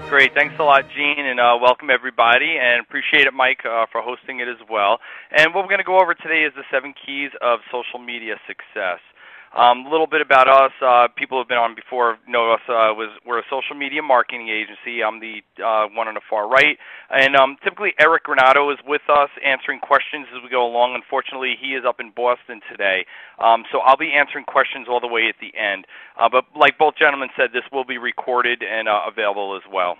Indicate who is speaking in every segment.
Speaker 1: Great. Thanks a lot, Gene, and welcome everybody, and appreciate it, Mike, for hosting it as well. And what we're going to go over today is the 7 keys of social media success. A little bit about us. People who have been on before know us. We're a social media marketing agency. I'm the one on the far right. And typically Eric Granato is with us answering questions as we go along. Unfortunately, he is up in Boston today. So I'll be answering questions all the way at the end. But like both gentlemen said, this will be recorded and available as well.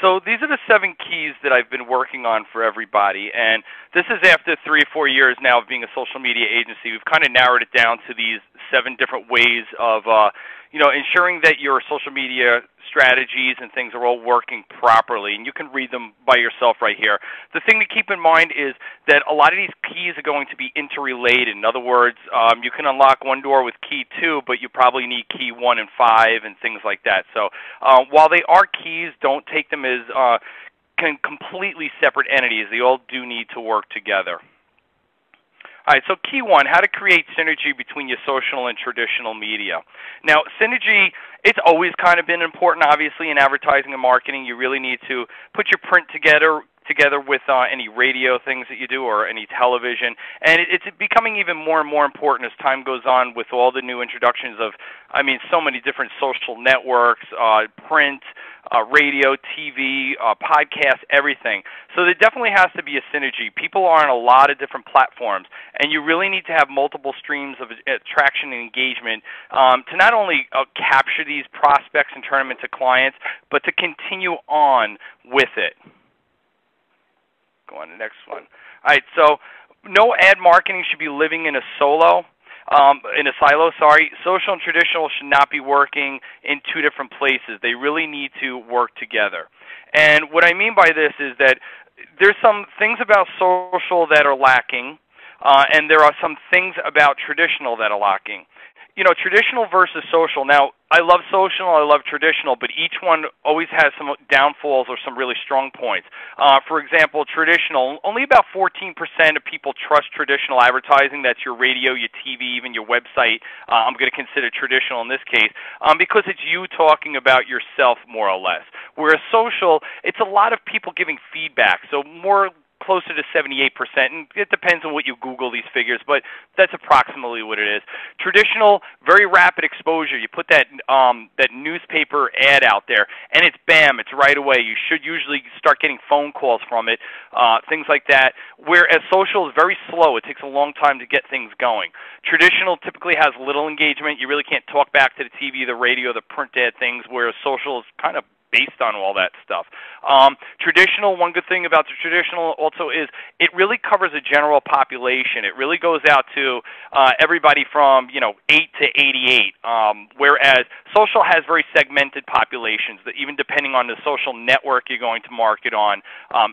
Speaker 1: So these are the 7 keys that I've been working on for everybody, and this is after 3 or 4 years now of being a social media agency. We've kind of narrowed it down to these 7 different ways of, ensuring that your social media strategies and things are all working properly, and you can read them by yourself right here. The thing to keep in mind is that a lot of these keys are going to be interrelated. In other words, you can unlock one door with key 2, but you probably need key 1 and 5 and things like that. So while they are keys, don't take them as completely separate entities. They all do need to work together. All right, so key 1, how to create synergy between your social and traditional media. Now, synergy, it's always kind of been important, obviously, in advertising and marketing. You really need to put your print together with any radio things that you do or any television. And it's becoming even more and more important as time goes on with all the new introductions of, so many different social networks, print, radio, TV, podcasts, everything. So there definitely has to be a synergy. People are on a lot of different platforms, and you really need to have multiple streams of attraction and engagement to not only capture these prospects and turn them into clients, but to continue on with it. Go on to the next one. All right, so no ad marketing should be living in a silo. Social and traditional should not be working in 2 different places. They really need to work together. And what I mean by this is that there's some things about social that are lacking, and there are some things about traditional that are lacking. Traditional versus social. Now, I love social, I love traditional, but each one always has some downfalls or some really strong points. For example, traditional, only about 14% of people trust traditional advertising. That's your radio, your TV, even your website. I'm going to consider traditional in this case because it's you talking about yourself more or less. Whereas social, it's a lot of people giving feedback, so more closer to 78%, and it depends on what you Google these figures, but that's approximately what it is. Traditional, very rapid exposure. You put that newspaper ad out there, and it's bam, it's right away. You should usually start getting phone calls from it, things like that, whereas social is very slow. It takes a long time to get things going. Traditional typically has little engagement. You really can't talk back to the TV, the radio, the print ad things, whereas social is kind of based on all that stuff. Traditional, one good thing about the traditional also is it really covers a general population. It really goes out to everybody from 8 to 88, whereas social has very segmented populations. That even depending on the social network you're going to market on,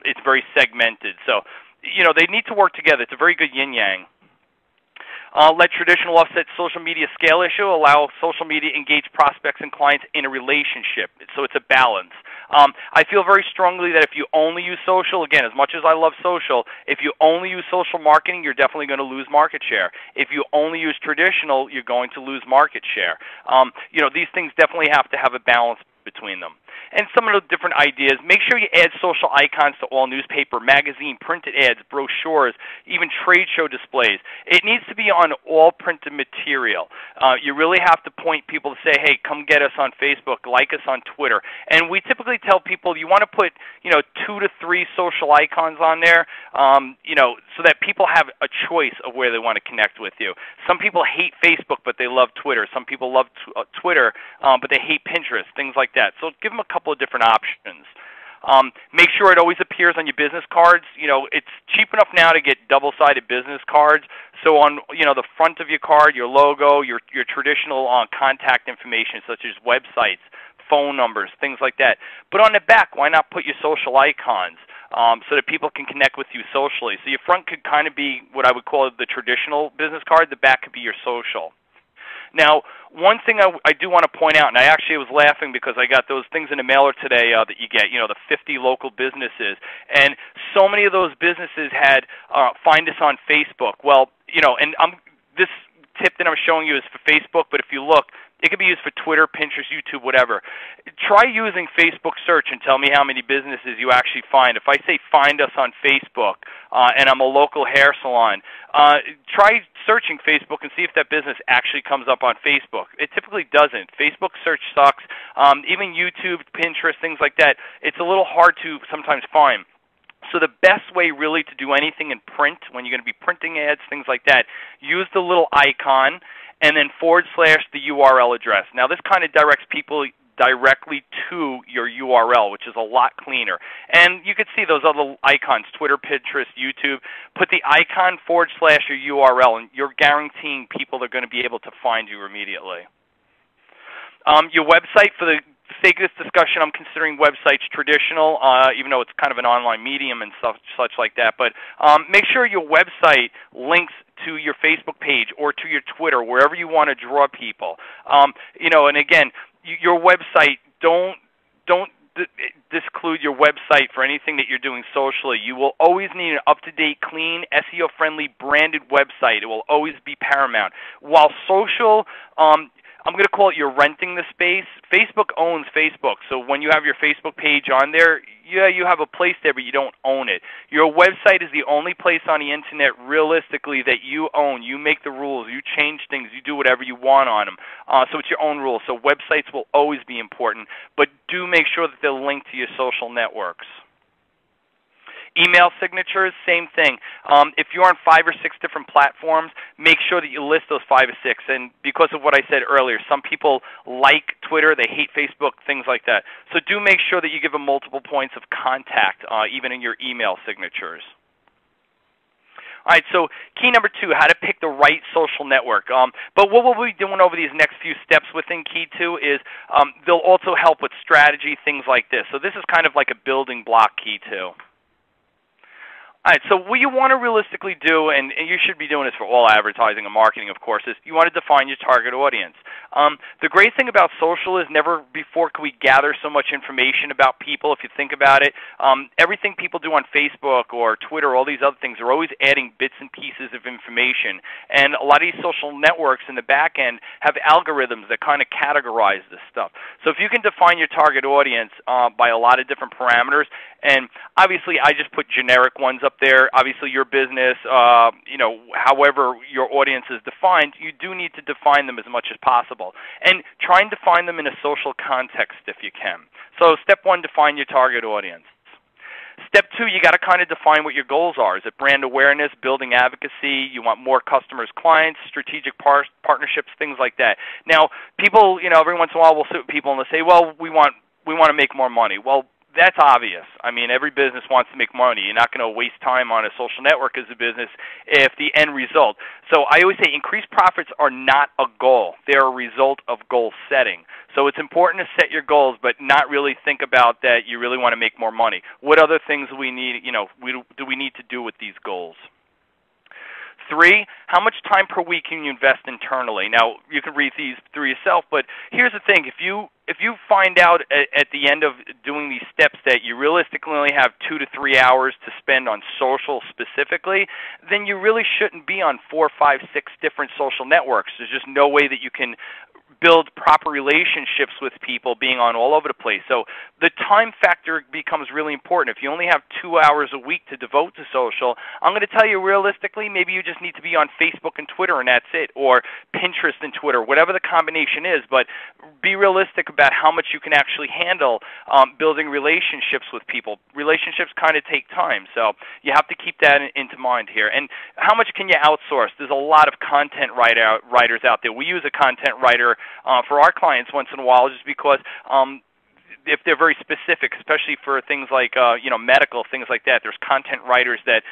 Speaker 1: it's very segmented. So, they need to work together. It's a very good yin-yang. Let traditional offset social media scale issue. Allow social media engage prospects and clients in a relationship. So it's a balance. I feel very strongly that if you only use social, again, as much as I love social, if you only use social marketing, you're definitely going to lose market share. If you only use traditional, you're going to lose market share. These things definitely have to have a balance between them. And some of the different ideas, make sure you add social icons to all newspaper, magazine, printed ads, brochures, even trade show displays. It needs to be on all printed material. You really have to point people to say, hey, come get us on Facebook, like us on Twitter. And we typically tell people you want to put 2 to 3 social icons on there, so that people have a choice of where they want to connect with you. Some people hate Facebook, but they love Twitter. Some people love Twitter, but they hate Pinterest, things like that. So give them a couple of different options. Make sure it always appears on your business cards. It's cheap enough now to get double-sided business cards. So on the front of your card, your logo, your traditional contact information such as websites, phone numbers, things like that. But on the back, why not put your social icons so that people can connect with you socially? So your front could kind of be what I would call the traditional business card. The back could be your social. Now, one thing I do want to point out, and I actually was laughing because I got those things in the mailer today that you get, the 50 local businesses, and so many of those businesses had find us on Facebook. Well, and this tip that I'm showing you is for Facebook, but if you look, It could be used for Twitter, Pinterest, YouTube, whatever. Try using Facebook search and tell me how many businesses you actually find. If I say find us on Facebook and I'm a local hair salon, try searching Facebook and see if that business actually comes up on Facebook. It typically doesn't. Facebook search sucks. Even YouTube, Pinterest, things like that, it's a little hard to sometimes find. So the best way really to do anything in print, when you're going to be printing ads, things like that, use the little icon and then / the URL address. Now this kind of directs people directly to your URL, which is a lot cleaner. And you could see those other icons, Twitter, Pinterest, YouTube. Put the icon / your URL, and you're guaranteeing people are going to be able to find you immediately. Your website, for the sake of this discussion, I'm considering websites traditional, even though it's kind of an online medium and such like that. But make sure your website links to your Facebook page or to your Twitter, wherever you want to draw people. And again, your website, don't disclude your website for anything that you're doing socially. You will always need an up-to-date, clean, SEO-friendly, branded website. It will always be paramount. While social, I'm going to call it you're renting the space. Facebook owns Facebook, so when you have your Facebook page on there, yeah, you have a place there, but you don't own it. Your website is the only place on the internet, realistically, that you own. You make the rules. You change things. You do whatever you want on them. So it's your own rules. So websites will always be important, but do make sure that they're linked to your social networks. Email signatures, same thing. If you're on 5 or 6 different platforms, make sure that you list those 5 or 6. And because of what I said earlier, some people like Twitter, they hate Facebook, things like that. So do make sure that you give them multiple points of contact, even in your email signatures. All right, so key number 2, how to pick the right social network. But what we'll be doing over these next few steps within key 2 is they'll also help with strategy, things like this. So this is kind of like a building block key 2. All right, so what you want to realistically do, and you should be doing this for all advertising and marketing, of course, is you want to define your target audience. The great thing about social is never before could we gather so much information about people, if you think about it. Everything people do on Facebook or Twitter, all these other things, are always adding bits and pieces of information. And a lot of these social networks in the back end have algorithms that kind of categorize this stuff. So if you can define your target audience by a lot of different parameters, and obviously I just put generic ones up there. Obviously your business, however your audience is defined, you do need to define them as much as possible. And try and define them in a social context if you can. So step 1, define your target audience. Step 2, you got to kind of define what your goals are. Is it brand awareness, building advocacy? You want more customers, clients, strategic partnerships, things like that. Now, people, every once in a while we'll sit with people and they'll say, well, we want to make more money. Well, that's obvious. I mean, every business wants to make money. You're not going to waste time on a social network as a business if the end result. So I always say increased profits are not a goal. They're a result of goal setting. So it's important to set your goals, but not really think about that you really want to make more money. What other things do we need to do with these goals? 3, how much time per week can you invest internally? Now, you can read these through yourself, but here's the thing. If you find out at the end of doing these steps that you realistically only have 2 to 3 hours to spend on social specifically, then you really shouldn't be on 4, 5, 6 different social networks. There's just no way that you can build proper relationships with people being on all over the place. So the time factor becomes really important. If you only have 2 hours a week to devote to social, I'm going to tell you realistically, maybe you just need to be on Facebook and Twitter and that's it, or Pinterest and Twitter, whatever the combination is, but be realistic about how much you can actually handle building relationships with people. Relationships kind of take time, so you have to keep that into mind here. And how much can you outsource? There's a lot of content writers out there. We use a content writer for our clients once in a while just because if they're very specific, especially for things like medical, things like that, there's content writers that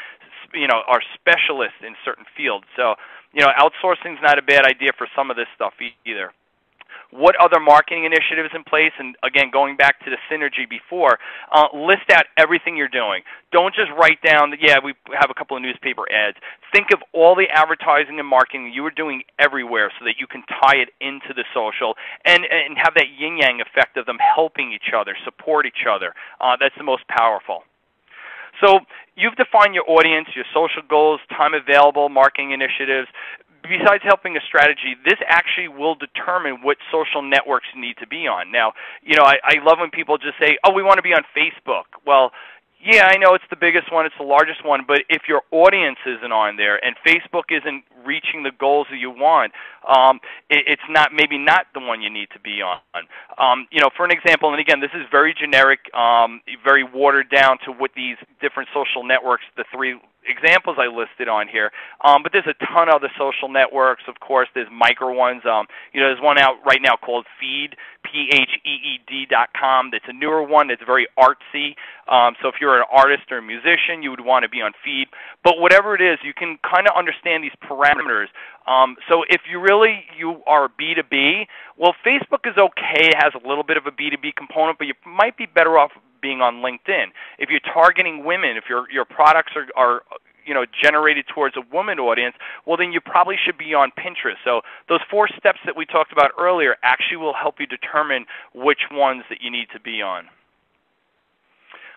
Speaker 1: are specialists in certain fields. So outsourcing is not a bad idea for some of this stuff either. What other marketing initiatives in place? And again, going back to the synergy before, list out everything you're doing. Don't just write down, we have a couple of newspaper ads. Think of all the advertising and marketing you are doing everywhere so that you can tie it into the social and have that yin-yang effect of them helping each other, support each other. That's the most powerful. So you've defined your audience, your social goals, time available, marketing initiatives. besides helping a strategy, this actually will determine what social networks you need to be on. Now, I love when people just say, oh, we want to be on Facebook. Well, yeah, I know it's the biggest one, it's the largest one, but if your audience isn't on there and Facebook isn't reaching the goals that you want, it's maybe not the one you need to be on. For an example, and again, this is very generic, very watered down to what these different social networks, the three examples I listed on here, but there's a ton of other social networks. Of course, there's micro ones. There's one out right now called Feed, PHEED.com. That's a newer one. That's very artsy. So if you're an artist or a musician, you would want to be on Feed. But whatever it is, you can kind of understand these parameters. So if you are B2B, well, Facebook is okay. It has a little bit of a B2B component, but you might be better off being on LinkedIn. If you're targeting women, if your products are generated towards a woman audience, well, then you probably should be on Pinterest. So those 4 steps that we talked about earlier actually will help you determine which ones that you need to be on.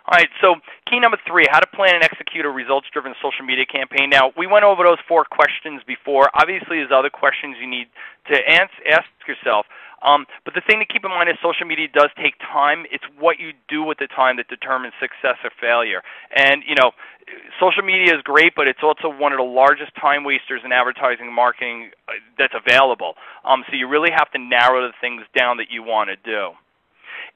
Speaker 1: All right, so key number 3, how to plan and execute a results-driven social media campaign. Now, we went over those 4 questions before. Obviously, there's other questions you need to ask yourself. But the thing to keep in mind is social media does take time. It's what you do with the time that determines success or failure. And, social media is great, but it's also one of the largest time wasters in advertising and marketing that's available. So you really have to narrow the things down that you want to do.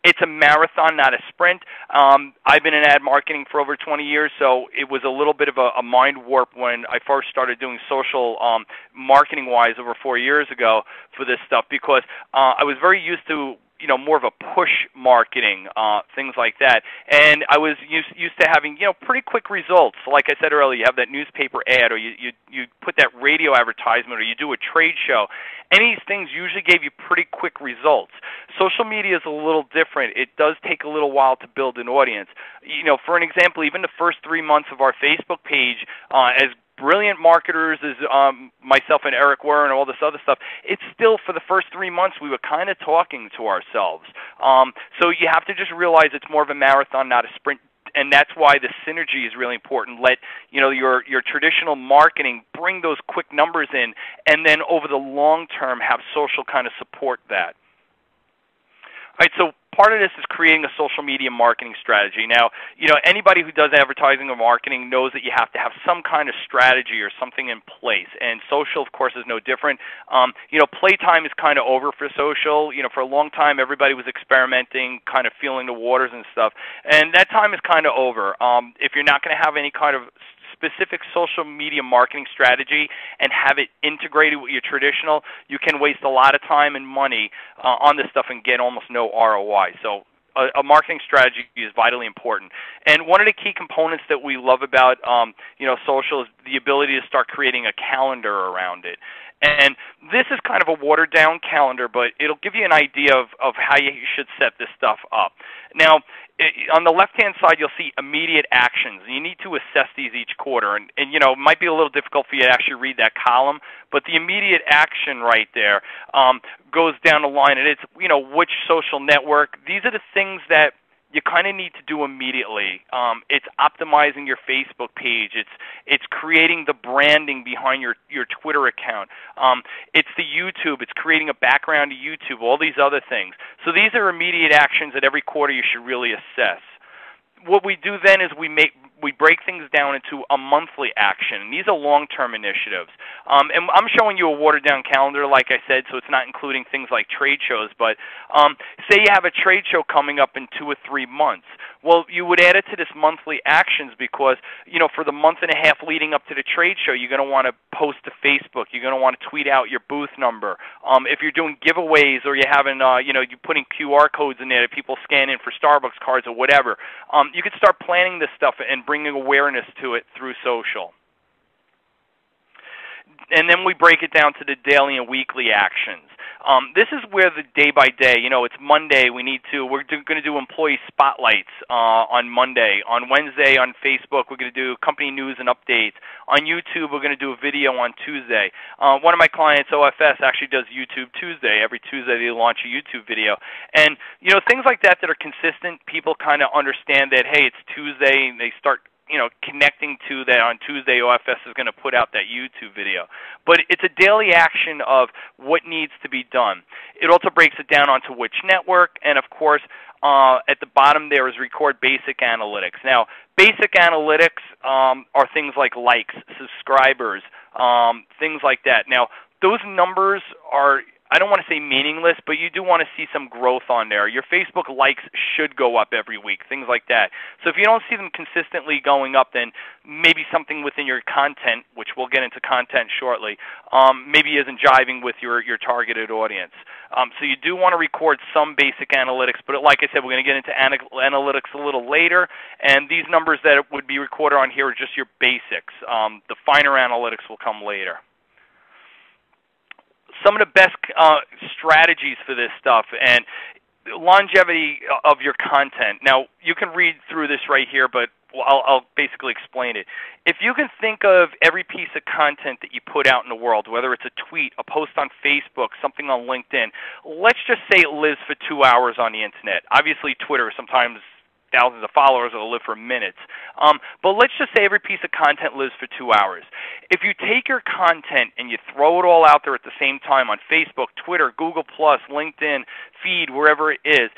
Speaker 1: It's a marathon, not a sprint. I've been in ad marketing for over 20 years, so it was a little bit of a mind warp when I first started doing social marketing-wise over 4 years ago for this stuff, because I was very used to more of a push marketing, things like that. And I was used to having, pretty quick results. So like I said earlier, you have that newspaper ad, or you put that radio advertisement, or you do a trade show. Any of these things usually gave you pretty quick results. Social media is a little different. It does take a little while to build an audience. For an example, even the first 3 months of our Facebook page, as brilliant marketers as myself and Eric were and all this other stuff, it's still, for the first 3 months, we were kind of talking to ourselves. So you have to just realize it's more of a marathon, not a sprint, and that's why the synergy is really important. Let your traditional marketing bring those quick numbers in, and then over the long term have social kind of support that. All right, so part of this is creating a social media marketing strategy. Now, anybody who does advertising or marketing knows that you have to have some kind of strategy or something in place, and social, of course, is no different. Playtime is kind of over for social. For a long time, everybody was experimenting, kind of feeling the waters and stuff, and that time is kind of over. If you're not going to have any kind of specific social media marketing strategy and have it integrated with your traditional, you can waste a lot of time and money on this stuff and get almost no ROI. So a marketing strategy is vitally important. And one of the key components that we love about social is the ability to start creating a calendar around it. And this is kind of a watered-down calendar, but it'll give you an idea of how you should set this stuff up. Now, on the left-hand side, you'll see immediate actions. You need to assess these each quarter. And it might be a little difficult for you to actually read that column, but the immediate action right there goes down the line. And it's, which social network. These are the things that you kind of need to do immediately. It's optimizing your Facebook page. It's creating the branding behind your Twitter account. It's the YouTube. It's creating a background to YouTube, all these other things. So these are immediate actions that every quarter you should really assess. What we do then is we break things down into a monthly action, and these are long-term initiatives. And I'm showing you a watered-down calendar, like I said, so it's not including things like trade shows. But say you have a trade show coming up in 2 or 3 months. Well, you would add it to this monthly actions because, for the month and a half leading up to the trade show, you're going to want to post to Facebook. You're going to want to tweet out your booth number. If you're doing giveaways or you're having, you're putting QR codes in there that people scan in for Starbucks cards or whatever, you can start planning this stuff and bringing awareness to it through social. And then we break it down to the daily and weekly actions. This is where the day by day, it's Monday, we're going to do employee spotlights on Monday. On Wednesday on Facebook, we're going to do company news and updates. On YouTube, we're going to do a video on Tuesday. One of my clients, OFS, actually does YouTube Tuesday. Every Tuesday they launch a YouTube video. And, things like that are consistent, people kind of understand that, hey, it's Tuesday, and they start connecting to that on Tuesday OFS is going to put out that YouTube video. But it's a daily action of what needs to be done. It also breaks it down onto which network, and of course, at the bottom there is record basic analytics. Now, basic analytics are things like likes, subscribers, things like that. Now, those numbers are, I don't want to say meaningless, but you do want to see some growth on there. Your Facebook likes should go up every week, things like that. So if you don't see them consistently going up, then maybe something within your content, which we'll get into content shortly, maybe isn't jiving with your targeted audience. So you do want to record some basic analytics, but like I said, we're going to get into analytics a little later, and these numbers that would be recorded on here are just your basics. The finer analytics will come later. Some of the best strategies for this stuff and longevity of your content. Now, you can read through this right here, but I'll basically explain it. If you can think of every piece of content that you put out in the world, whether it's a tweet, a post on Facebook, something on LinkedIn, let's just say it lives for 2 hours on the internet. Obviously, Twitter sometimes thousands of followers that will live for minutes. But let's just say every piece of content lives for 2 hours. If you take your content and you throw it all out there at the same time on Facebook, Twitter, Google+, LinkedIn, feed, wherever it is,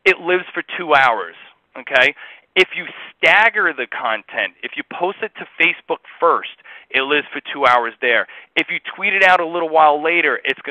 Speaker 1: it lives for 2 hours, okay? If you stagger the content, if you post it to Facebook first, it lives for 2 hours there. If you tweet it out a little while later, it's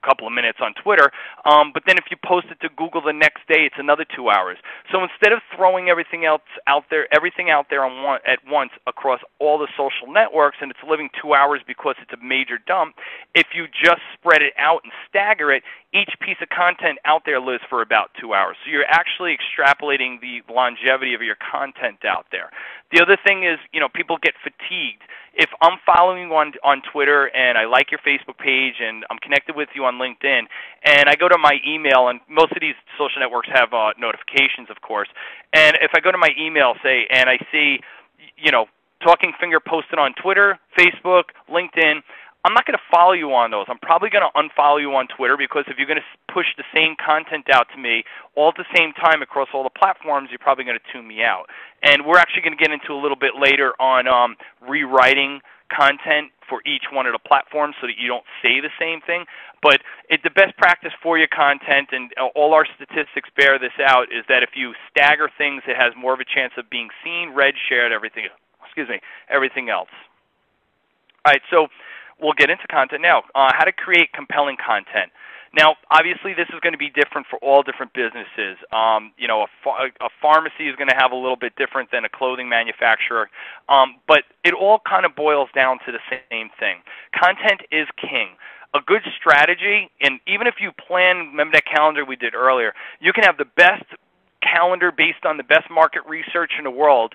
Speaker 1: couple of minutes on Twitter, but then if you post it to Google the next day, it's another 2 hours. So instead of throwing everything else out there, at once across all the social networks, and it's living 2 hours because it's a major dump, if you just spread it out and stagger it, each piece of content out there lives for about 2 hours. So you're actually extrapolating the longevity of your content out there. The other thing is, people get fatigued. If I'm following you on Twitter and I like your Facebook page and I'm connected with you on LinkedIn and I go to my email, and most of these social networks have notifications, of course, and if I go to my email, say, and I see, Talking Finger posted on Twitter, Facebook, LinkedIn, I'm not going to follow you on those. I'm probably going to unfollow you on Twitter, because if you're going to push the same content out to me all at the same time across all the platforms, you're probably going to tune me out. And we're actually going to get into a little bit later on rewriting content for each one of the platforms so that you don't say the same thing. But the best practice for your content, and all our statistics bear this out, is that if you stagger things, it has more of a chance of being seen, read, shared, everything else. All right, so we'll get into content now. How to create compelling content. Now, obviously, this is going to be different for all different businesses. A pharmacy is going to have a little bit different than a clothing manufacturer, but it all kind of boils down to the same thing. Content is king. A good strategy, and even if you plan, remember that calendar we did earlier, you can have the best calendar based on the best market research in the world,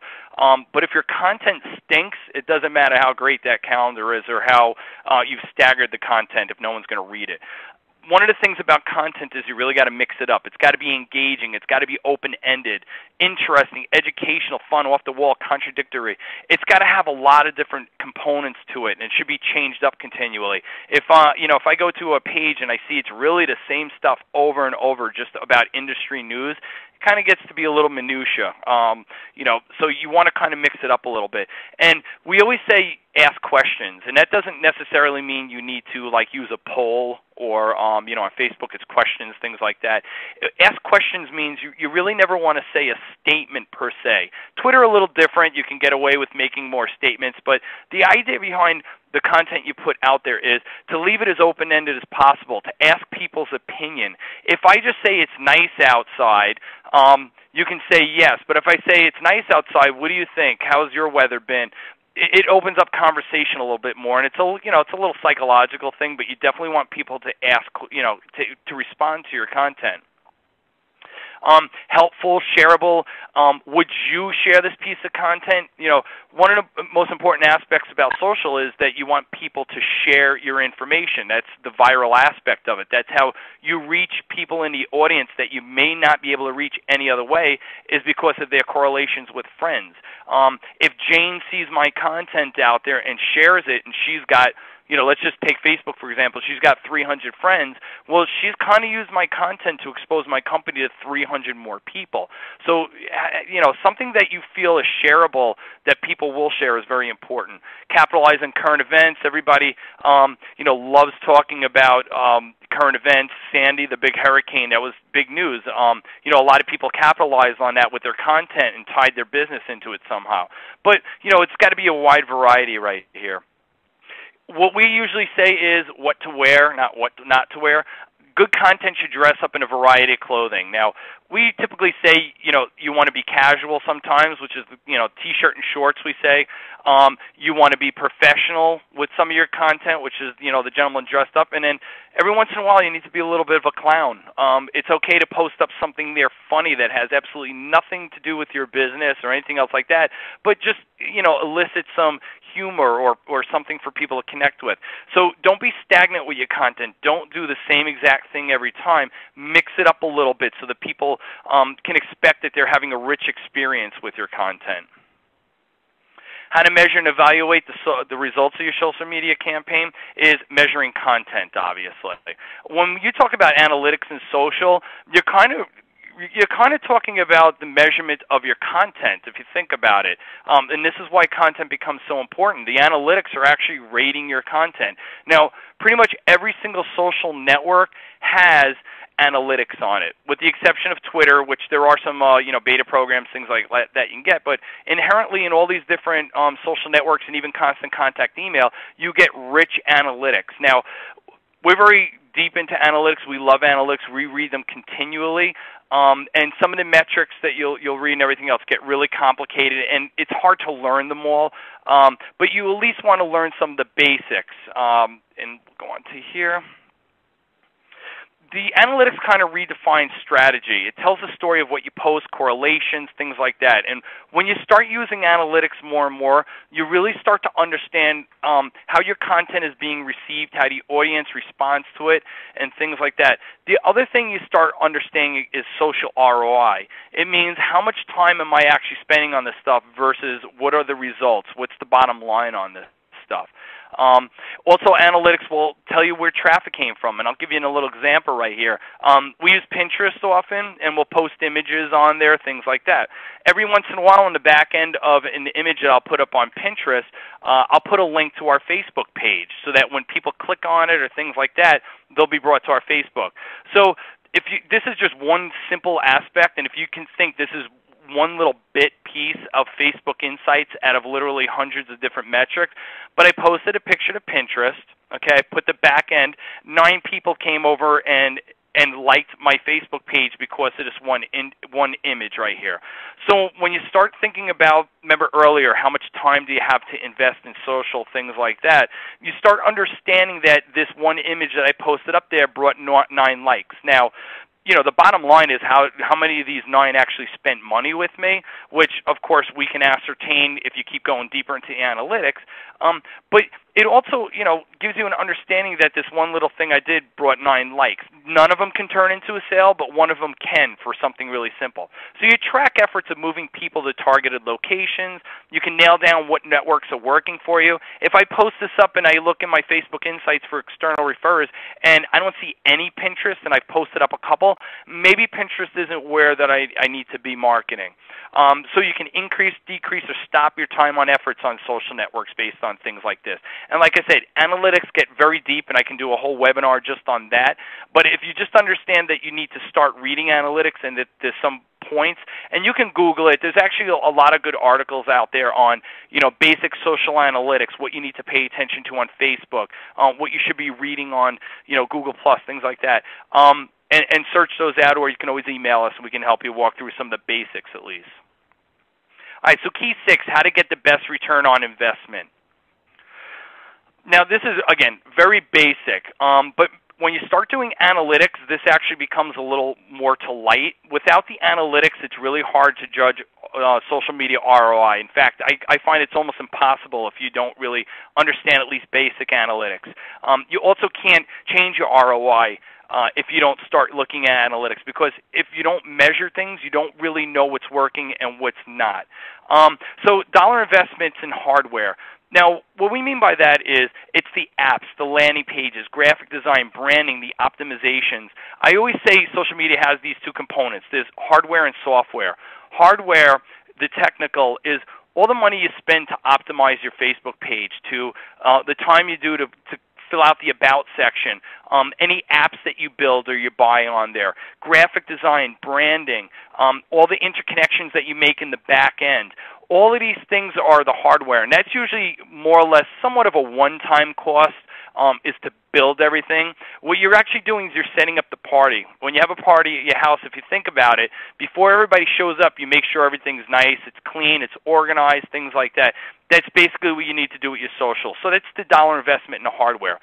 Speaker 1: but if your content stinks, it doesn't matter how great that calendar is or how you've staggered the content if no one's going to read it. One of the things about content is you really got to mix it up. It's got to be engaging. It's got to be open-ended, interesting, educational, fun, off-the-wall, contradictory. It's got to have a lot of different components to it, and it should be changed up continually. If I go to a page and I see it's really the same stuff over and over, just about industry news, it kind of gets to be a little minutia. So you want to kind of mix it up a little bit. And we always say ask questions, and that doesn't necessarily mean you need to use a poll or on Facebook it's questions, things like that. Ask questions means you really never want to say a statement per se. Twitter a little different. You can get away with making more statements, but the idea behind the content you put out there is to leave it as open-ended as possible, to ask people's opinion. If I just say it's nice outside, you can say yes, but if I say it's nice outside, what do you think? How's your weather been? It opens up conversation a little bit more, and it's a little psychological thing, but you definitely want people to ask, to respond to your content. Helpful, shareable. Would you share this piece of content? One of the most important aspects about social is that you want people to share your information. That's the viral aspect of it. That's how you reach people in the audience that you may not be able to reach any other way, is because of their correlations with friends. If Jane sees my content out there and shares it, and she's got let's just take Facebook, for example. She's got 300 friends. Well, she's kind of used my content to expose my company to 300 more people. So, something that you feel is shareable that people will share is very important. Capitalize on current events. Everybody, loves talking about current events. Sandy, the big hurricane, that was big news. A lot of people capitalized on that with their content and tied their business into it somehow. But, it's got to be a wide variety right here. What we usually say is what to wear, not what not to wear. Good content should dress up in a variety of clothing. Now, we typically say, you want to be casual sometimes, which is, T-shirt and shorts, we say. You want to be professional with some of your content, which is, the gentleman dressed up. And then every once in a while, you need to be a little bit of a clown. It's okay to post up something there funny that has absolutely nothing to do with your business or anything else like that, but just, elicit some humor or something for people to connect with. So don't be stagnant with your content. Don't do the same exact thing every time. Mix it up a little bit so that people can expect that they're having a rich experience with your content. How to measure and evaluate the results of your social media campaign is measuring content, obviously. When you talk about analytics and social, you're kind of talking about the measurement of your content, if you think about it. And this is why content becomes so important. The analytics are actually rating your content. Now, pretty much every single social network has analytics on it, with the exception of Twitter, which there are some beta programs, things like that you can get. But inherently in all these different social networks and even Constant Contact email, you get rich analytics. Now, we're very deep into analytics. We love analytics. We read them continually. And some of the metrics that you'll read and everything else get really complicated, and it's hard to learn them all. But you at least want to learn some of the basics. And we'll go on to here. The analytics kind of redefines strategy. It tells the story of what you post, correlations, things like that. And when you start using analytics more and more, you really start to understand how your content is being received, how the audience responds to it, and things like that. The other thing you start understanding is social ROI. It means how much time am I actually spending on this stuff versus what are the results? What's the bottom line on this stuff? Also, analytics will tell you where traffic came from, and I'll give you a little example right here. We use Pinterest often, and we'll post images on there, things like that. Every once in a while, on the back end of an image that I'll put up on Pinterest, I'll put a link to our Facebook page so that when people click on it or things like that, they'll be brought to our Facebook. So this is just one simple aspect, and if you can think this is one little piece of Facebook Insights out of literally hundreds of different metrics, but I posted a picture to Pinterest, okay, I put the back end, 9 people came over and liked my Facebook page because of this one image right here. So when you start thinking about, remember earlier, how much time do you have to invest in social, things like that, you start understanding that this one image that I posted up there brought 9 likes. Now, the bottom line is how many of these 9 actually spent money with me, which, of course, we can ascertain if you keep going deeper into the analytics. But it also, gives you an understanding that this one little thing I did brought 9 likes. None of them can turn into a sale, but one of them can for something really simple. So you track efforts of moving people to targeted locations. You can nail down what networks are working for you. If I post this up and I look in my Facebook Insights for external referrers and I don't see any Pinterest and I've posted up a couple, maybe Pinterest isn't where that I need to be marketing. So you can increase, decrease, or stop your time on efforts on social networks based on things like this. And like I said, analytics get very deep, and I can do a whole webinar just on that. But if you just understand that you need to start reading analytics and that there's some points, and you can Google it. There's actually a lot of good articles out there on, basic social analytics, what you need to pay attention to on Facebook, what you should be reading on, Google+, things like that. And search those out, or you can always email us, and we can help you walk through some of the basics at least. All right, so key 6, how to get the best return on investment. Now, this is, again, very basic, but when you start doing analytics, this actually becomes a little more to light. Without the analytics, it's really hard to judge social media ROI. In fact, I find it's almost impossible if you don't really understand at least basic analytics. You also can't change your ROI if you don't start looking at analytics, because if you don't measure things, you don't really know what's working and what's not. So dollar investments in hardware. Now, what we mean by that is it's the apps, the landing pages, graphic design, branding, the optimizations. I always say social media has these two components. There's hardware and software. Hardware, the technical, is all the money you spend to optimize your Facebook page, to the time you do to fill out the About section, any apps that you build or you buy on there, graphic design, branding, all the interconnections that you make in the back end. All of these things are the hardware, and that's usually more or less somewhat of a one-time cost, is to build everything. What you're actually doing is you're setting up the party. When you have a party at your house, if you think about it, before everybody shows up, you make sure everything's nice, it's clean, it's organized, things like that. That's basically what you need to do with your social. So that's the dollar investment in the hardware.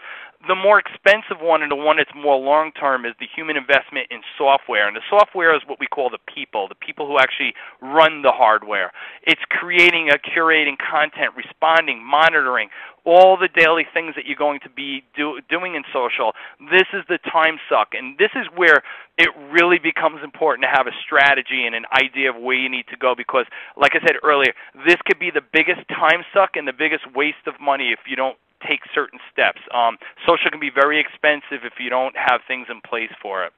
Speaker 1: The more expensive one, and the one that's more long-term, is the human investment in software. And the software is what we call the people who actually run the hardware. It's creating, curating content, responding, monitoring, all the daily things that you're going to be doing in social. This is the time suck, and this is where it really becomes important to have a strategy and an idea of where you need to go, because, like I said earlier, this could be the biggest time suck and the biggest waste of money if you don't take certain steps. Social can be very expensive if you don't have things in place for it.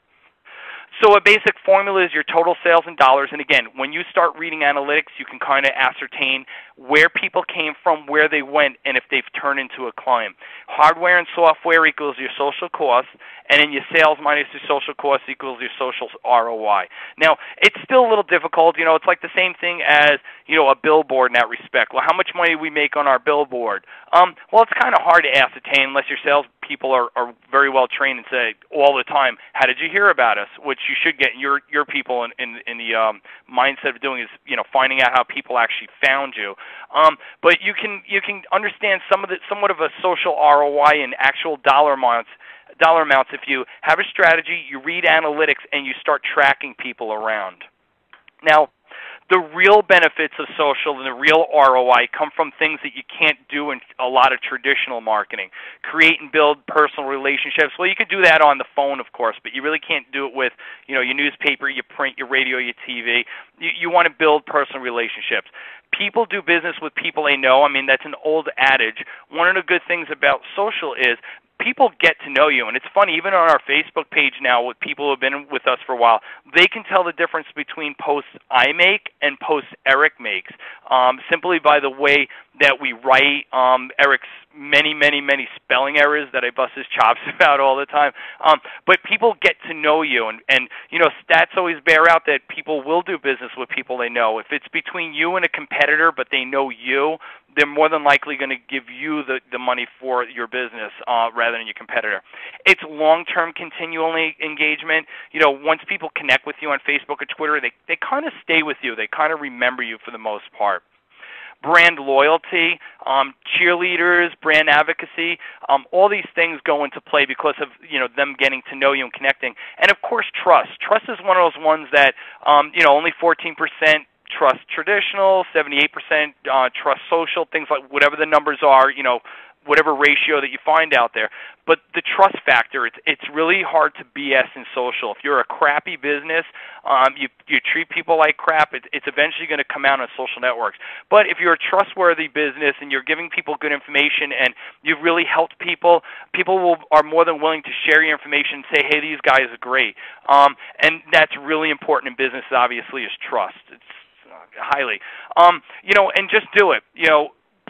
Speaker 1: So a basic formula is your total sales in dollars. And again, when you start reading analytics, you can kind of ascertain where people came from, where they went, and if they've turned into a client. Hardware and software equals your social cost, and then your sales minus your social cost equals your social ROI. Now, it's still a little difficult. It's like the same thing as, a billboard in that respect. Well, how much money do we make on our billboard? Well, it's kind of hard to ascertain unless your salespeople are very well trained and say all the time, how did you hear about us? Which you should get your people in the mindset of doing is, finding out how people actually found you. But you can understand somewhat of a social ROI in actual dollar amounts if you have a strategy, you read analytics, and you start tracking people around. Now, the real benefits of social and the real ROI come from things that you can't do in a lot of traditional marketing. Create and build personal relationships. Well, you can do that on the phone, of course, but you really can't do it with, your newspaper, your print, your radio, your TV. You want to build personal relationships. People do business with people they know. That's an old adage. One of the good things about social is people get to know you, and it's funny, even on our Facebook page now with people who have been with us for a while, they can tell the difference between posts I make and posts Eric makes, simply by the way that we write. Eric's many spelling errors that I bust his chops about all the time. But people get to know you, and stats always bear out that people will do business with people they know. If it's between you and a competitor, but they know you, they're more than likely going to give you the money for your business rather than your competitor. It's long-term continual engagement. Once people connect with you on Facebook or Twitter, they kind of stay with you. They kind of remember you for the most part. Brand loyalty, cheerleaders, brand advocacy, all these things go into play because of them getting to know you and connecting. And of course, trust. Trust is one of those ones that only 14% trust traditional, 78% trust social, things like whatever the numbers are, whatever ratio that you find out there. But the trust factor, it's really hard to BS in social. If you're a crappy business, you treat people like crap, it's eventually going to come out on social networks. But if you're a trustworthy business and you're giving people good information and you've really helped people, are more than willing to share your information and say, hey, these guys are great. And that's really important in business, obviously, is trust. It's highly. And just do it.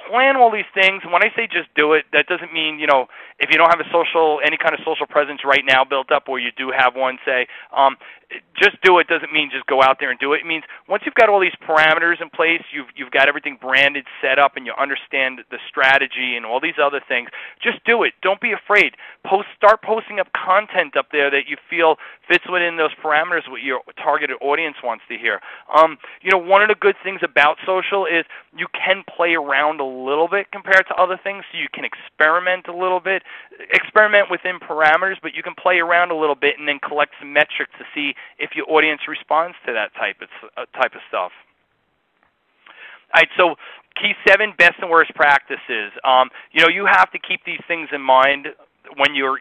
Speaker 1: Plan all these things. And when I say just do it, that doesn't mean, if you don't have any kind of social presence right now built up, or you do have one, say, just do it doesn't mean just go out there and do it. It means once you've got all these parameters in place, you've got everything branded, set up, and you understand the strategy and all these other things, just do it. Don't be afraid. Start posting up content up there that you feel fits within those parameters what your targeted audience wants to hear. One of the good things about social is you can play around a little bit compared to other things, so you can experiment a little bit, experiment within parameters, but you can play around a little bit and then collect some metrics to see if your audience responds to that type of stuff. All right, so key 7, best and worst practices. You have to keep these things in mind when you're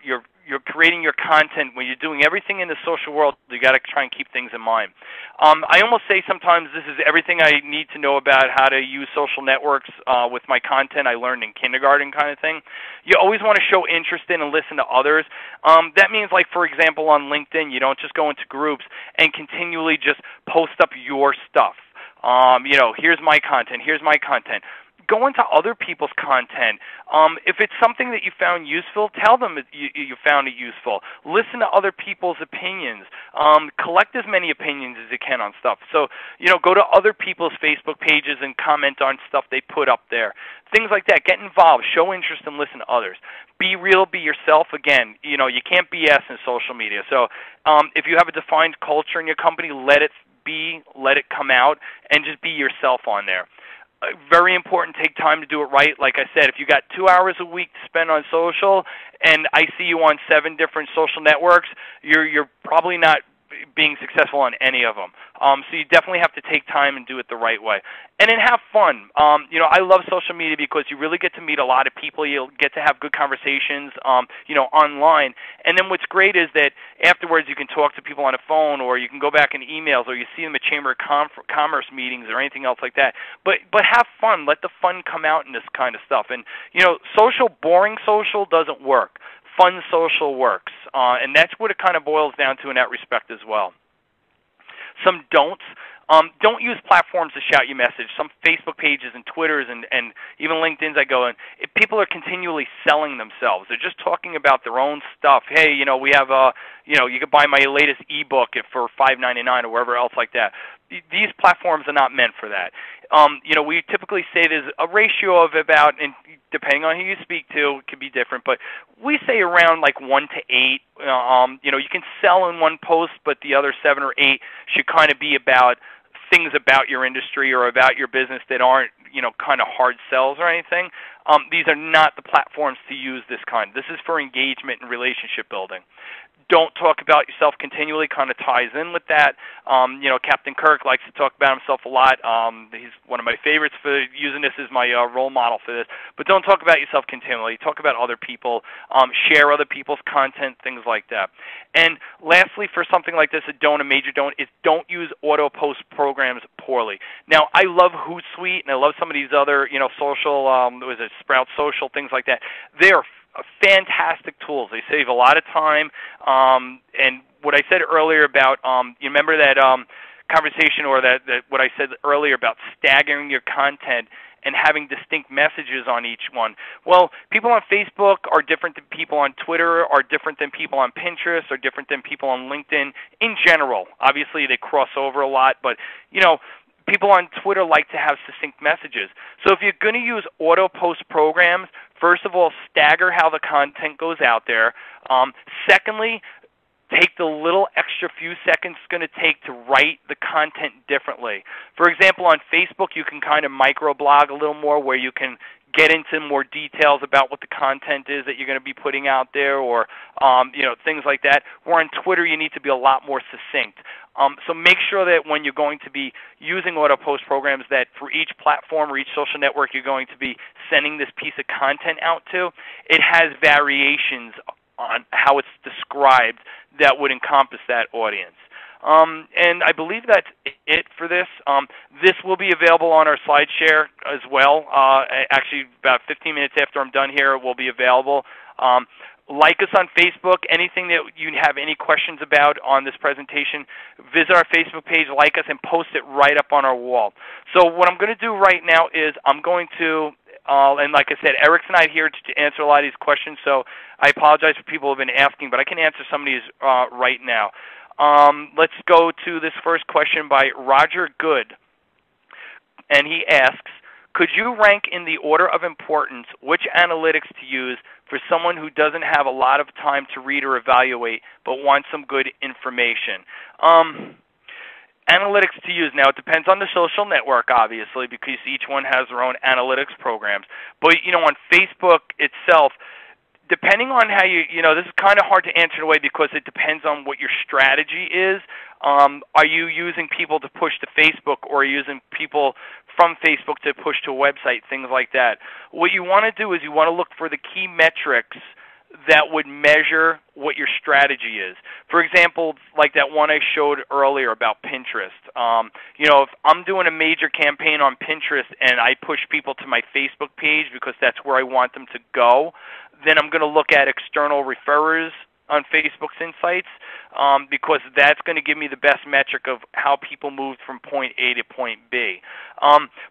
Speaker 1: you're creating your content, when you're doing everything in the social world, you got to try and keep things in mind. I almost say sometimes this is everything I need to know about how to use social networks with my content I learned in kindergarten kind of thing. You always want to show interest in and listen to others. That means, like, for example, on LinkedIn, you don't just go into groups and continually just post up your stuff. Here's my content, here's my content. Go into other people's content. If it's something that you found useful, tell them that you found it useful. Listen to other people's opinions. Collect as many opinions as you can on stuff. So, go to other people's Facebook pages and comment on stuff they put up there. Things like that. Get involved. Show interest and listen to others. Be real. Be yourself. Again, you can't BS in social media. So if you have a defined culture in your company, let it be, let it come out, and just be yourself on there. Very important, take time to do it right. Like I said, if you got 2 hours a week to spend on social and I see you on 7 different social networks, you're probably not being successful on any of them. So you definitely have to take time and do it the right way. And then have fun. I love social media because you really get to meet a lot of people. You'll get to have good conversations, online. And then what's great is that afterwards you can talk to people on the phone, or you can go back in emails, or you see them at Chamber of Commerce meetings or anything else like that. But have fun. Let the fun come out in this kind of stuff. And, boring social doesn't work. Fun social works, and that's what it kind of boils down to in that respect as well. Some don'ts. Don't use platforms to shout your message. Some Facebook pages and Twitters and even LinkedIn's I go in, people are continually selling themselves. They're just talking about their own stuff. Hey, we have you could buy my latest ebook for $5.99 or wherever else like that. These platforms are not meant for that. We typically say there's a ratio of about, and depending on who you speak to, it could be different, but we say around like 1 to 8. You can sell in one post, but the other 7 or 8 should kind of be about things about your industry or about your business that aren't, kind of hard sells or anything. These are not the platforms to use this kind. This is for engagement and relationship building. Don't talk about yourself continually, kind of ties in with that. Captain Kirk likes to talk about himself a lot. He's one of my favorites for using this as my role model for this. But don't talk about yourself continually. Talk about other people. Share other people's content, things like that. And lastly, for something like this, a major don't, is don't use auto-post programs poorly. Now, I love Hootsuite, and I love some of these other, social, Sprout Social, things like that. They are fantastic tools. They save a lot of time. And what I said earlier about, you remember that conversation or that what I said earlier about staggering your content and having distinct messages on each one. Well, people on Facebook are different than people on Twitter, are different than people on Pinterest, are different than people on LinkedIn in general. Obviously, they cross over a lot, but, people on Twitter like to have succinct messages. So if you're going to use auto-post programs, first of all, stagger how the content goes out there. Secondly, take the little extra few seconds it's going to take to write the content differently. For example, on Facebook, you can kind of microblog a little more where you can get into more details about what the content is that you're going to be putting out there, or things like that. Where on Twitter, you need to be a lot more succinct. So make sure that when you're going to be using auto-post programs, that for each platform or each social network you're going to be sending this piece of content out to, it has variations on how it's described that would encompass that audience. And I believe that's it for this. This will be available on our SlideShare as well. Actually, about 15 minutes after I'm done here, it will be available. Like us on Facebook. Anything that you have any questions about on this presentation, visit our Facebook page, like us, and post it right up on our wall. So what I'm going to do right now is I'm going to, and like I said, Eric's not here to answer a lot of these questions, so I apologize for people who have been asking, but I can answer some of these right now. Let's go to this first question by Roger Good, and he asks, could you rank in the order of importance which analytics to use for someone who doesn't have a lot of time to read or evaluate but wants some good information? Analytics to use. Now, it depends on the social network, obviously, because each one has their own analytics programs. But, on Facebook itself, depending on how this is kind of hard to answer in a way because it depends on what your strategy is. Are you using people to push to Facebook, or are you using people from Facebook to push to a website, things like that? What you want to do is you want to look for the key metrics that would measure what your strategy is. For example, like that one I showed earlier about Pinterest. If I'm doing a major campaign on Pinterest and I push people to my Facebook page because that's where I want them to go, then I'm going to look at external referrers on Facebook's Insights because that's going to give me the best metric of how people moved from point A to point B.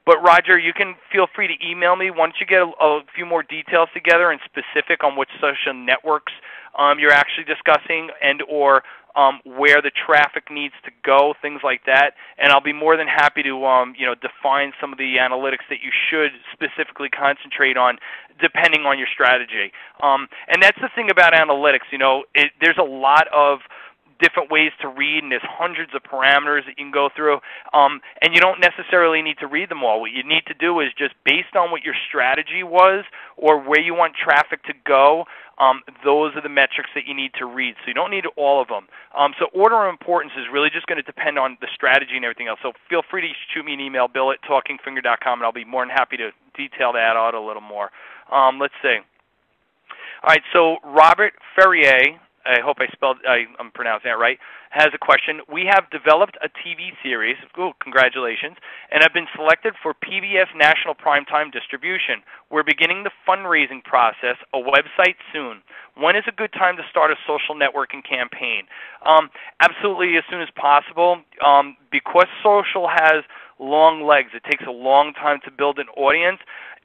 Speaker 1: But Roger, you can feel free to email me once you get a few more details together and specific on which social networks you're actually discussing and or where the traffic needs to go, things like that. And I'll be more than happy to define some of the analytics that you should specifically concentrate on depending on your strategy. And that's the thing about analytics. There's a lot of different ways to read, and there's hundreds of parameters that you can go through, and you don't necessarily need to read them all. What you need to do is just based on what your strategy was or where you want traffic to go, those are the metrics that you need to read. So you don't need all of them. So order of importance is really just going to depend on the strategy and everything else. So feel free to shoot me an email, bill@talkingfinger.com, and I'll be more than happy to detail that out a little more. Let's see. All right, so Robert Ferrier, I hope I'm pronouncing that right, has a question. We have developed a TV series, congratulations, and have been selected for PBS National Primetime Distribution. We're beginning the fundraising process, a website soon. When is a good time to start a social networking campaign? Absolutely as soon as possible. Because social has long legs, it takes a long time to build an audience.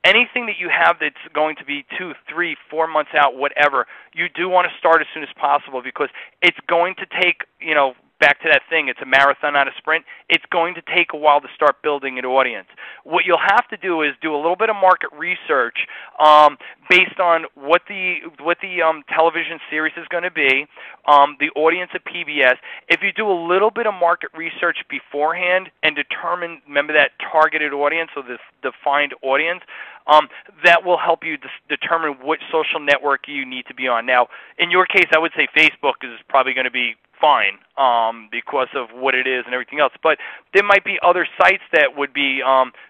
Speaker 1: Anything that you have that's going to be 2, 3, 4 months out, whatever, you do want to start as soon as possible because it's going to take, back to that thing, it's a marathon, not a sprint. It's going to take a while to start building an audience. What you'll have to do is do a little bit of market research based on what the television series is going to be, the audience at PBS. If you do a little bit of market research beforehand and determine, remember that targeted audience or this defined audience, that will help you determine which social network you need to be on. Now, in your case, I would say Facebook is probably going to be fine because of what it is and everything else. But there might be other sites that would be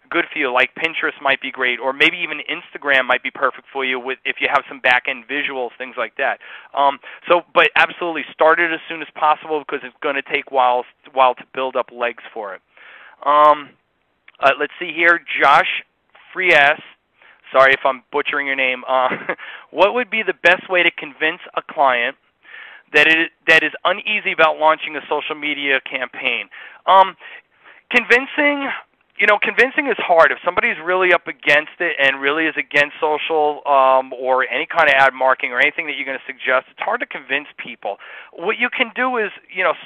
Speaker 1: good for you, like Pinterest might be great, or maybe even Instagram might be perfect for you if you have some back-end visuals, things like that. But absolutely, start it as soon as possible because it's going to take a while to build up legs for it. Let's see here, Josh Frias. Sorry if I'm butchering your name. What would be the best way to convince a client that is uneasy about launching a social media campaign? Convincing is hard. If somebody's really up against it and really is against social or any kind of ad marketing or anything that you're going to suggest, it's hard to convince people. What you can do is,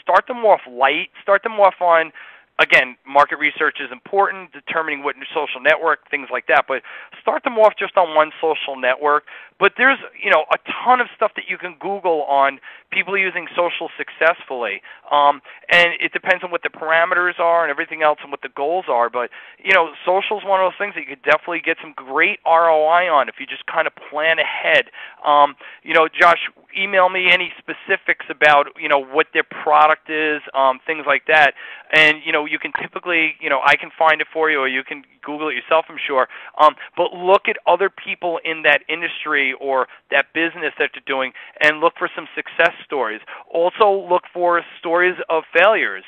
Speaker 1: start them off light, start them off on, again, market research is important, determining what social network, things like that, but start them off just on one social network. But there's, a ton of stuff that you can Google on people using social successfully. And it depends on what the parameters are and everything else and what the goals are. But, social is one of those things that you could definitely get some great ROI on if you just kind of plan ahead. Josh, email me any specifics about, what their product is, things like that. And, you can typically, I can find it for you or you can Google it yourself, I'm sure. But look at other people in that industry or that business that you're doing and look for some success stories. Also look for stories of failures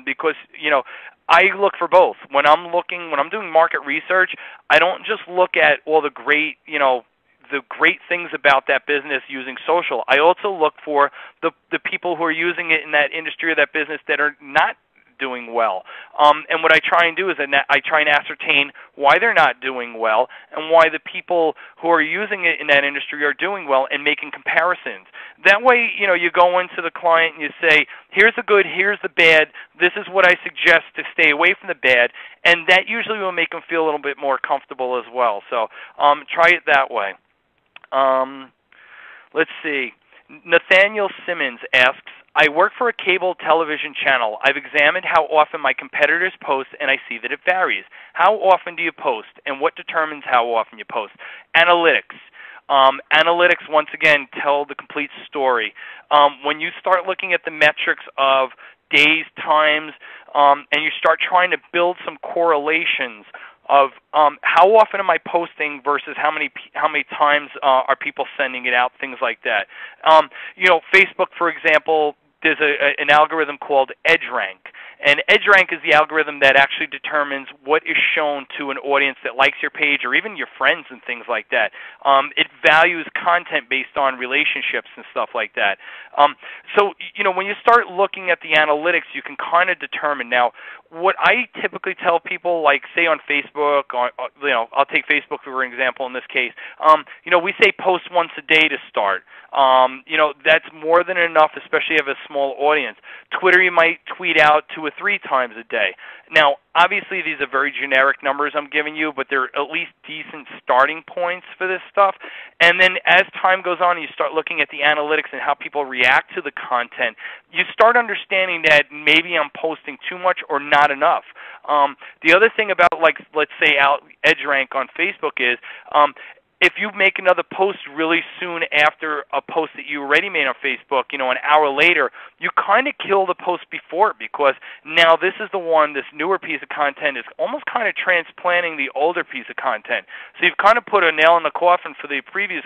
Speaker 1: because, I look for both. When I'm doing market research, I don't just look at all the great, the great things about that business using social. I also look for the people who are using it in that industry or that business that are not doing well. And what I try and do is I try and ascertain why they're not doing well and why the people who are using it in that industry are doing well and making comparisons. That way, you go into the client and you say, here's the good, here's the bad, this is what I suggest to stay away from the bad, and that usually will make them feel a little bit more comfortable as well. So try it that way. Let's see. Nathaniel Simmons asks, I work for a cable television channel. I've examined how often my competitors post, and I see that it varies. How often do you post, and what determines how often you post? Analytics. Analytics, once again, tell the complete story. When you start looking at the metrics of days, times, and you start trying to build some correlations, of how often am I posting versus how many times are people sending it out, things like that. Facebook, for example, there's an algorithm called EdgeRank. And EdgeRank is the algorithm that actually determines what is shown to an audience that likes your page or even your friends and things like that. It values content based on relationships and stuff like that. So when you start looking at the analytics, you can kind of determine. Now, what I typically tell people, like say on Facebook, I'll take Facebook for example in this case. We say post once a day to start. That's more than enough, especially if you have a small audience. Twitter, you might tweet out 2 or 3 times a day. Now, obviously, these are very generic numbers I'm giving you, but they're at least decent starting points for this stuff. And then as time goes on and you start looking at the analytics and how people react to the content, you start understanding that maybe I'm posting too much or not enough. The other thing about, like, let's say EdgeRank on Facebook is if you make another post really soon after a post that you already made on Facebook, an hour later, you kind of kill the post before it, because now this newer piece of content is almost kind of transplanting the older piece of content. So you've kind of put a nail in the coffin for the previous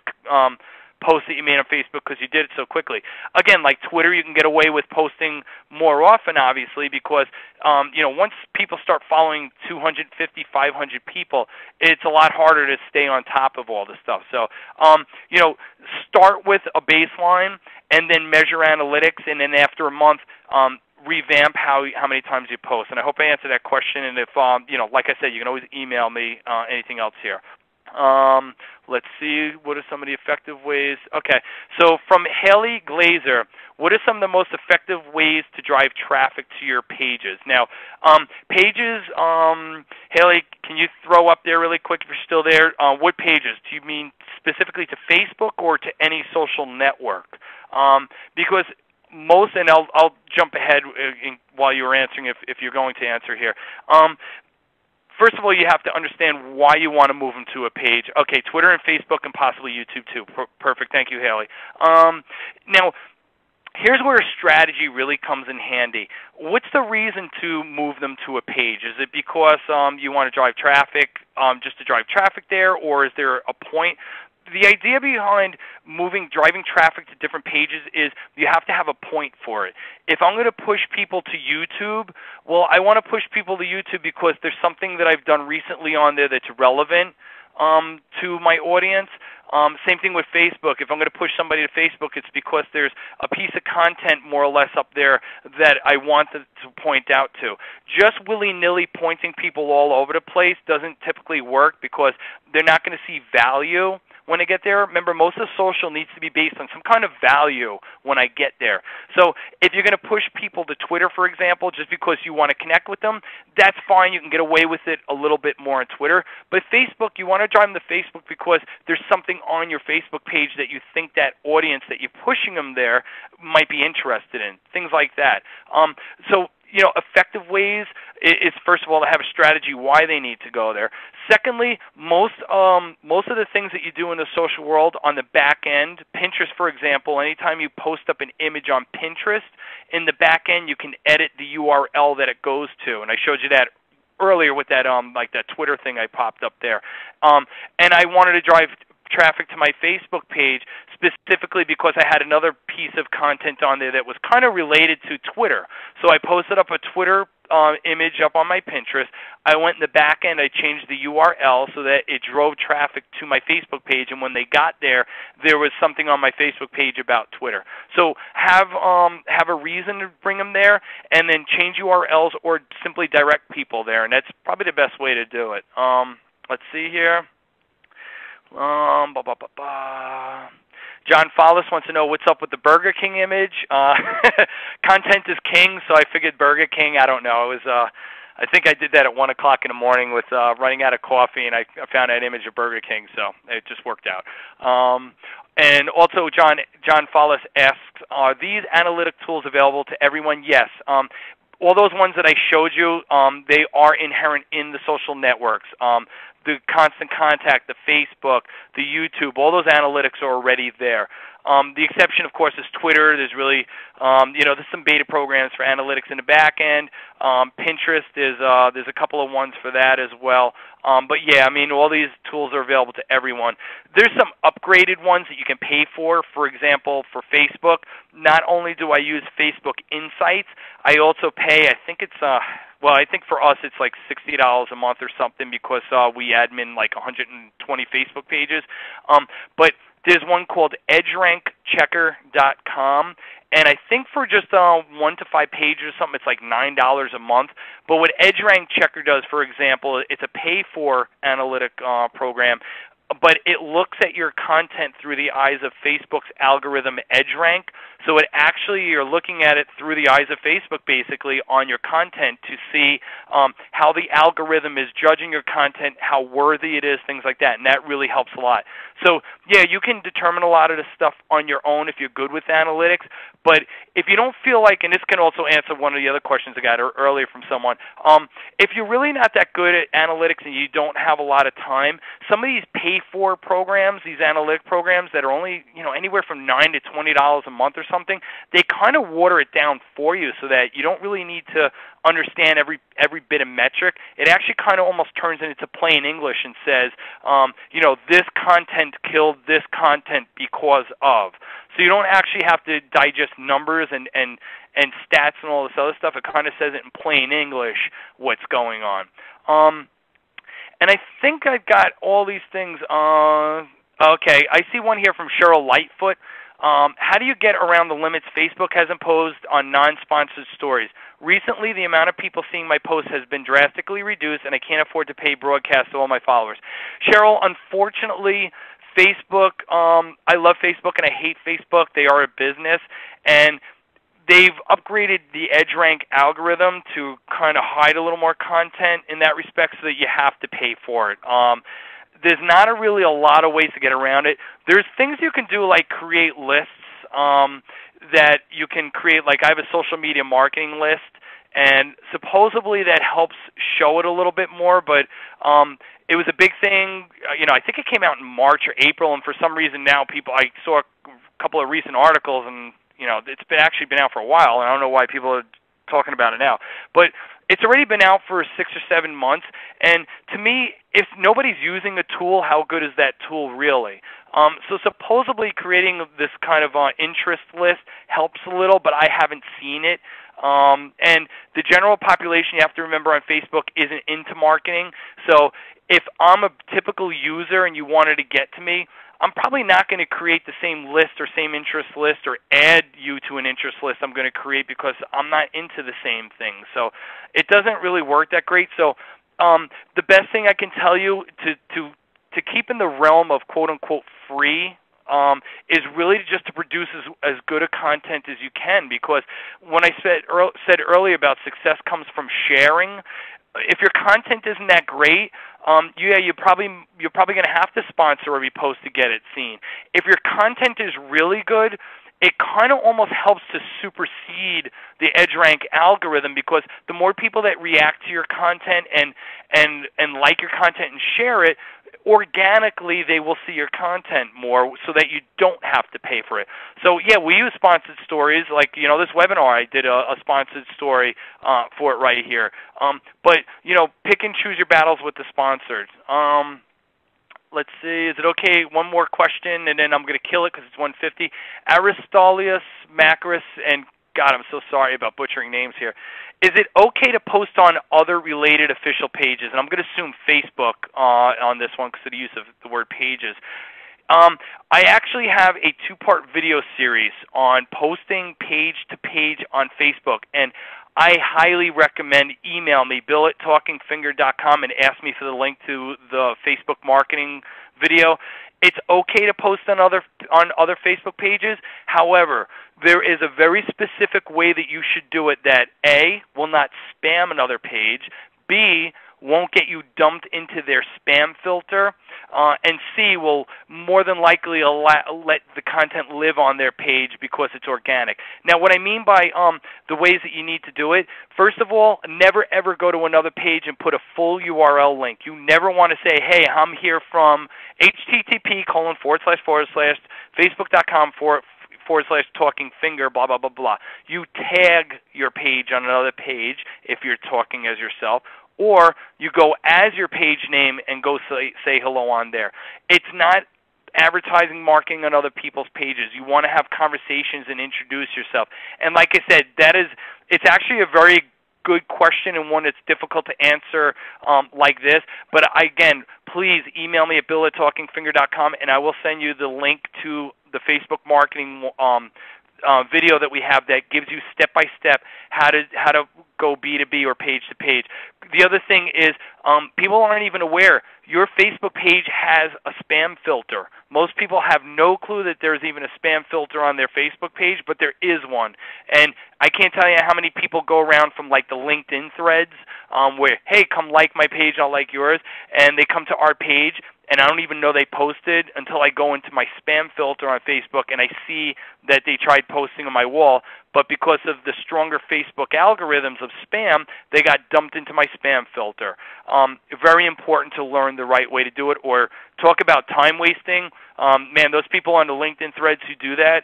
Speaker 1: post that you made on Facebook because you did it so quickly. Again, like Twitter, you can get away with posting more often, obviously, because once people start following 250, 500 people, it's a lot harder to stay on top of all this stuff. So, start with a baseline and then measure analytics, and then after a month, revamp how many times you post. And I hope I answered that question. And if like I said, you can always email me anything else here. Let's see, what are some of the effective ways? Okay, so from Haley Glazer, what are some of the most effective ways to drive traffic to your pages? Now, pages, Haley, can you throw up there really quick if you're still there? What pages? Do you mean specifically to Facebook or to any social network? Because most, and I'll jump ahead while you're answering if you're going to answer here. First of all, you have to understand why you want to move them to a page. Okay, Twitter and Facebook and possibly YouTube too. Perfect. Thank you, Haley. Now, here's where a strategy really comes in handy. What's the reason to move them to a page? Is it because you want to drive traffic, just to drive traffic there, or is there a point? The idea behind driving traffic to different pages is you have to have a point for it. If I'm going to push people to YouTube, well, I want to push people to YouTube because there's something that I've done recently on there that's relevant to my audience. Same thing with Facebook. If I'm going to push somebody to Facebook, it's because there's a piece of content more or less up there that I want to point out to. Just willy-nilly pointing people all over the place doesn't typically work because they're not going to see value when I get there. Remember, most of social needs to be based on some kind of value when I get there. So if you're going to push people to Twitter, for example, just because you want to connect with them, that's fine. You can get away with it a little bit more on Twitter. But Facebook, you want to drive them to Facebook because there's something on your Facebook page that you think that audience that you're pushing them there might be interested in, things like that. Effective ways is, first of all, to have a strategy why they need to go there. Secondly, most of the things that you do in the social world on the back end, Pinterest, for example, anytime you post up an image on Pinterest, in the back end you can edit the URL that it goes to, and I showed you that earlier with that that Twitter thing I popped up there. And I wanted to drive traffic to my Facebook page specifically because I had another piece of content on there that was kind of related to Twitter. So I posted up a Twitter image up on my Pinterest. I went in the back end, I changed the URL so that it drove traffic to my Facebook page, and when they got there, there was something on my Facebook page about Twitter. So have a reason to bring them there, and then change URLs or simply direct people there, and that's probably the best way to do it. Let's see here. John Follis wants to know what's up with the Burger King image. Content is king, so I figured Burger King. I don't know. It was I think I did that at 1 o'clock in the morning with running out of coffee, and I found that image of Burger King, so it just worked out. And also, John Follis asks, are these analytic tools available to everyone? Yes. All those ones that I showed you, they are inherent in the social networks. the Constant Contact, the Facebook, the YouTube, all those analytics are already there. The exception, of course, is Twitter. There's really, there's some beta programs for analytics in the back end. Pinterest there's a couple of ones for that as well. But yeah, I mean, all these tools are available to everyone. There's some upgraded ones that you can pay for. For example, for Facebook, not only do I use Facebook Insights, I also pay. I think it's I think for us it's like $60 a month or something because we admin like 120 Facebook pages. But there's one called EdgeRankChecker.com, and I think for just 1 to 5 pages or something, it's like $9 a month. But what EdgeRankChecker does, for example, it's a pay-for analytic program, but it looks at your content through the eyes of Facebook's algorithm EdgeRank. So it actually, you're looking at it through the eyes of Facebook, basically, on your content to see how the algorithm is judging your content, how worthy it is, things like that, and that really helps a lot. So, yeah, you can determine a lot of this stuff on your own if you're good with analytics, but if you don't feel like, and this can also answer one of the other questions I got earlier from someone, if you're really not that good at analytics and you don't have a lot of time, some of these pay-for programs, these analytic programs that are only, anywhere from $9 to $20 a month or something, they kind of water it down for you so that you don't really need to understand every bit of metric. It actually kind of almost turns it into plain English and says, this content killed this content because of. So you don't actually have to digest numbers and stats and all this other stuff. It kind of says it in plain English what's going on. And I think I've got all these things on. Okay, I see one here from Cheryl Lightfoot. How do you get around the limits Facebook has imposed on non-sponsored stories? Recently, the amount of people seeing my posts has been drastically reduced, and I can't afford to pay broadcast to all my followers. Cheryl, unfortunately, Facebook, I love Facebook and I hate Facebook. They are a business, and they've upgraded the EdgeRank algorithm to kind of hide a little more content in that respect so that you have to pay for it. There's not really a lot of ways to get around it. There's things you can do like create lists that you can create. Like I have a social media marketing list, and supposedly that helps show it a little bit more, but it was a big thing. I think it came out in March or April, and for some reason now I saw a couple of recent articles, and it's actually been out for a while, and I don't know why people are talking about it now. But it's already been out for 6 or 7 months, and to me, if nobody's using a tool, how good is that tool really? So supposedly creating this kind of interest list helps a little, but I haven't seen it. And the general population, you have to remember, on Facebook isn't into marketing. So if I'm a typical user and you wanted to get to me, I'm probably not going to create the same list or same interest list or add you to an interest list I'm going to create because I'm not into the same thing. So it doesn't really work that great. So the best thing I can tell you to keep in the realm of quote-unquote free is really just to produce as good a content as you can, because when I said earlier about success comes from sharing, if your content isn't that great, you're probably going to have to sponsor every post to get it seen. If your content is really good, it kind of almost helps to supersede the EdgeRank algorithm, because the more people that react to your content and like your content and share it, organically they will see your content more so that you don't have to pay for it. So yeah, we use sponsored stories. Like, this webinar, I did a sponsored story for it right here. But, pick and choose your battles with the sponsored. Let's see, is it okay? One more question, and then I'm going to kill it because it's 1:50. Aristolius, Macris, and God, I'm so sorry about butchering names here. Is it okay to post on other related official pages? And I'm going to assume Facebook on this one because of the use of the word pages. I actually have a 2-part video series on posting page to page on Facebook, and I highly recommend email me, bill@talkingfinger.com, and ask me for the link to the Facebook marketing video. It's okay to post on other Facebook pages. However, there is a very specific way that you should do it that A, will not spam another page, B, won't get you dumped into their spam filter, and C, will more than likely let the content live on their page because it's organic. Now, what I mean by the ways that you need to do it, first of all, never ever go to another page and put a full URL link. You never want to say, hey, I'm here from http://facebook.com/talkingfinger, blah, blah, blah, blah. You tag your page on another page if you're talking as yourself, or you go as your page name and go say hello on there. It's not advertising marketing on other people's pages. You want to have conversations and introduce yourself. And like I said, it's actually a very good question and one that's difficult to answer like this. But again, please email me at bill@talkingfinger.com, and I will send you the link to the Facebook marketing video that we have that gives you step-by-step how to go B2B or page-to-page. The other thing is people aren't even aware your Facebook page has a spam filter. Most people have no clue that there's even a spam filter on their Facebook page, but there is one. And I can't tell you how many people go around from like the LinkedIn threads where, hey, come like my page, I'll like yours, and they come to our page, and I don't even know they posted until I go into my spam filter on Facebook and I see that they tried posting on my wall, but because of the stronger Facebook algorithms of spam, they got dumped into my spam filter. Very important to learn the right way to do it, or talk about time wasting. Man, those people on the LinkedIn threads who do that,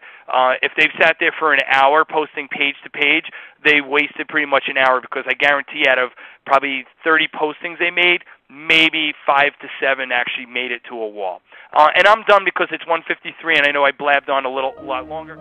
Speaker 1: if they've sat there for an hour posting page to page, they wasted pretty much an hour, because I guarantee out of probably 30 postings they made, maybe 5 to 7 actually made it to a wall. And I'm done because it's 1:53 and I know I blabbed on a lot longer.